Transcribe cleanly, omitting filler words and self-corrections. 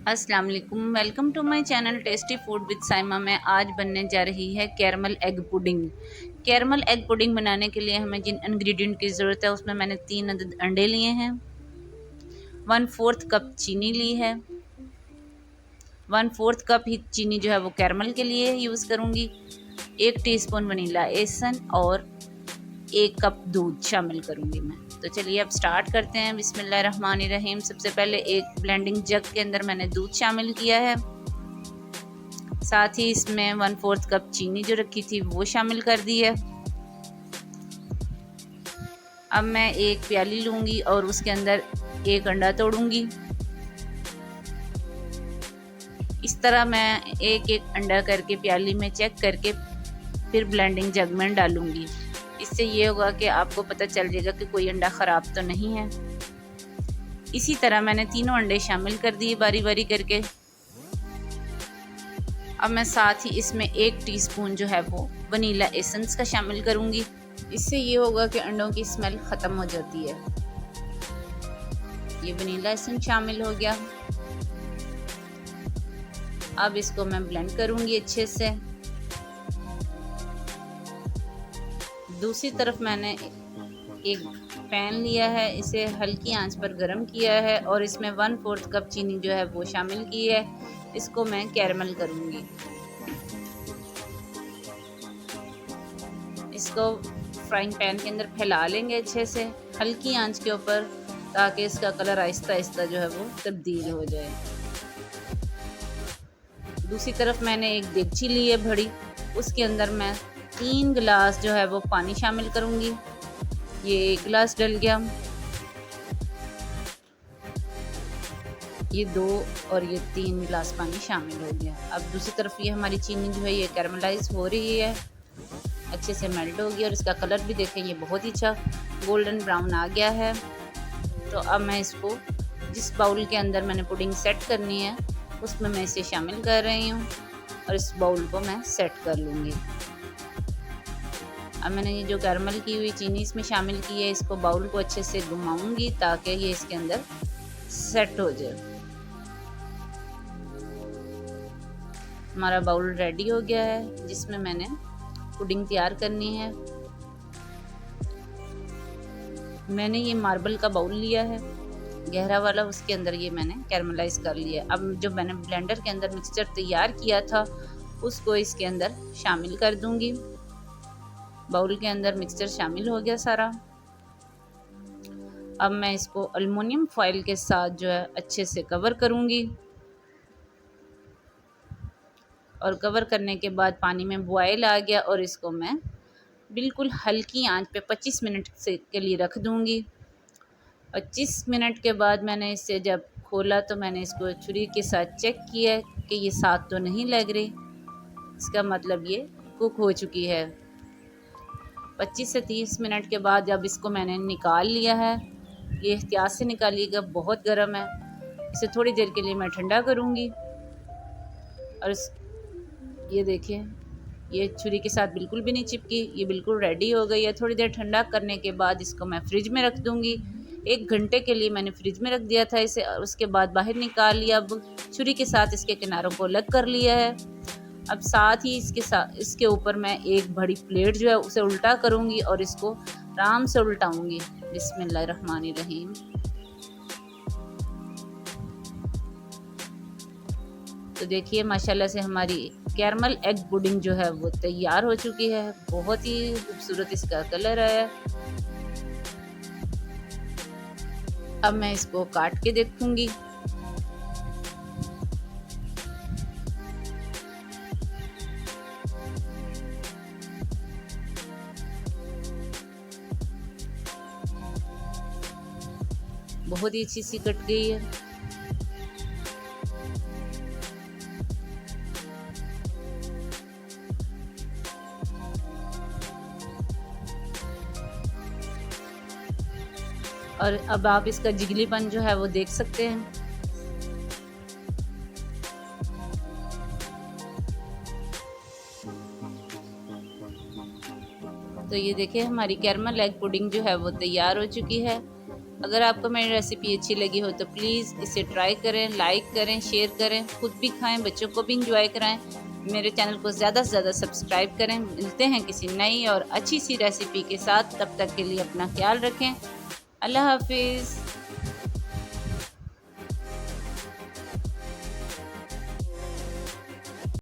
अस्सलाम वालेकुम, welcome to my channel tasty food with Saima में आज बनने जा रही है caramel egg pudding. Caramel egg pudding बनाने के लिए हमें जिन इंग्रेडिएंट की ज़रूरत है उसमें मैंने 3 अदद अंडे लिए हैं, 1/4 कप चीनी ली है। 1/4 कप ही चीनी जो है वो कैरमल के लिए यूज़ करूँगी। 1 टीस्पून वनीला एसन और 1 कप दूध शामिल करूँगी मैं। तो चलिए अब स्टार्ट करते हैं। बिस्मिल्लाहिर्रहमानिर्रहीम। सबसे पहले एक ब्लेंडिंग जग के अंदर मैंने दूध शामिल किया है, साथ ही इसमें 1/4 कप चीनी जो रखी थी वो शामिल कर दी है। अब मैं एक प्याली लूँगी और उसके अंदर एक अंडा तोड़ूंगी। इस तरह मैं एक एक अंडा करके प्याली में चेक करके फिर ब्लेंडिंग जग में डालूंगी। इससे ये होगा कि आपको पता चल जाएगा कि कोई अंडा ख़राब तो नहीं है। इसी तरह मैंने तीनों अंडे शामिल कर दिए बारी बारी करके। अब मैं साथ ही इसमें 1 टीस्पून जो है वो वनीला एसेंस का शामिल करूंगी। इससे ये होगा कि अंडों की स्मेल ख़त्म हो जाती है। ये वनीला एसेंस शामिल हो गया। अब इसको मैं ब्लेंड करूंगी अच्छे से। दूसरी तरफ मैंने एक पैन लिया है, इसे हल्की आंच पर गर्म किया है और इसमें 1/4 कप चीनी जो है वो शामिल की है। इसको मैं कैरमल करूंगी। इसको फ्राइंग पैन के अंदर फैला लेंगे अच्छे से हल्की आंच के ऊपर, ताकि इसका कलर आहिस्ता आहिस्ता जो है वो तब्दील हो जाए। दूसरी तरफ मैंने एक देगची ली है बड़ी, उसके अंदर मैं 3 गिलास जो है वो पानी शामिल करूंगी। ये 1 गिलास डल गया, ये 2 और ये 3 गिलास पानी शामिल हो गया। अब दूसरी तरफ ये हमारी चीनी जो है ये कैरमलाइज हो रही है, अच्छे से मेल्ट होगी और इसका कलर भी देखें ये बहुत ही अच्छा गोल्डन ब्राउन आ गया है। तो अब मैं इसको जिस बाउल के अंदर मैंने पुडिंग सेट करनी है उसमें मैं इसे शामिल कर रही हूँ और इस बाउल को मैं सेट कर लूँगी। अब मैंने ये जो कैरमल की हुई चीनी इसमें शामिल की है, इसको बाउल को अच्छे से घुमाऊंगी ताकि ये इसके अंदर सेट हो जाए। हमारा बाउल रेडी हो गया है जिसमें मैंने पुडिंग तैयार करनी है। मैंने ये मार्बल का बाउल लिया है गहरा वाला, उसके अंदर ये मैंने कैरमलाइज कर लिया। अब जो मैंने ब्लेंडर के अंदर मिक्सचर तैयार किया था उसको इसके अंदर शामिल कर दूंगी। बाउल के अंदर मिक्सचर शामिल हो गया सारा। अब मैं इसको एल्युमिनियम फॉइल के साथ जो है अच्छे से कवर करूंगी और कवर करने के बाद पानी में बॉयल आ गया और इसको मैं बिल्कुल हल्की आंच पे 25 मिनट से के लिए रख दूंगी। 25 मिनट के बाद मैंने इसे जब खोला तो मैंने इसको छुरी के साथ चेक किया कि ये साग तो नहीं लग रही, इसका मतलब ये कुक हो चुकी है। 25 से 30 मिनट के बाद जब इसको मैंने निकाल लिया है, ये एहतियात से निकालिएगा, बहुत गर्म है। इसे थोड़ी देर के लिए मैं ठंडा करूँगी और ये देखिए ये छुरी के साथ बिल्कुल भी नहीं चिपकी, ये बिल्कुल रेडी हो गई है। थोड़ी देर ठंडा करने के बाद इसको मैं फ्रिज में रख दूँगी। 1 घंटे के लिए मैंने फ्रिज में रख दिया था इसे, उसके बाद बाहर निकाल लिया। अब छुरी के साथ इसके किनारों को अलग कर लिया है। अब साथ ही इसके ऊपर मैं एक बड़ी प्लेट जो है उसे उल्टा करूँगी और इसको आराम से उल्टाऊँगी। बिस्मिल्लाहिर्रहमानिर्रहीम। तो देखिए माशाल्लाह से हमारी कैरमल एग पुडिंग जो है वो तैयार हो चुकी है। बहुत ही खूबसूरत इसका कलर है। अब मैं इसको काट के देखूंगी। बहुत ही अच्छी सी कट गई है। और अब आप इसका जिगलीपन जो है वो देख सकते हैं। तो ये देखिए हमारी कैरमल एग पुडिंग जो है वो तैयार हो चुकी है। अगर आपको मेरी रेसिपी अच्छी लगी हो तो प्लीज़ इसे ट्राई करें, लाइक करें, शेयर करें, खुद भी खाएं, बच्चों को भी इंजॉय कराएं। मेरे चैनल को ज़्यादा से ज़्यादा सब्सक्राइब करें। मिलते हैं किसी नई और अच्छी सी रेसिपी के साथ, तब तक के लिए अपना ख्याल रखें। अल्लाह हाफिज़।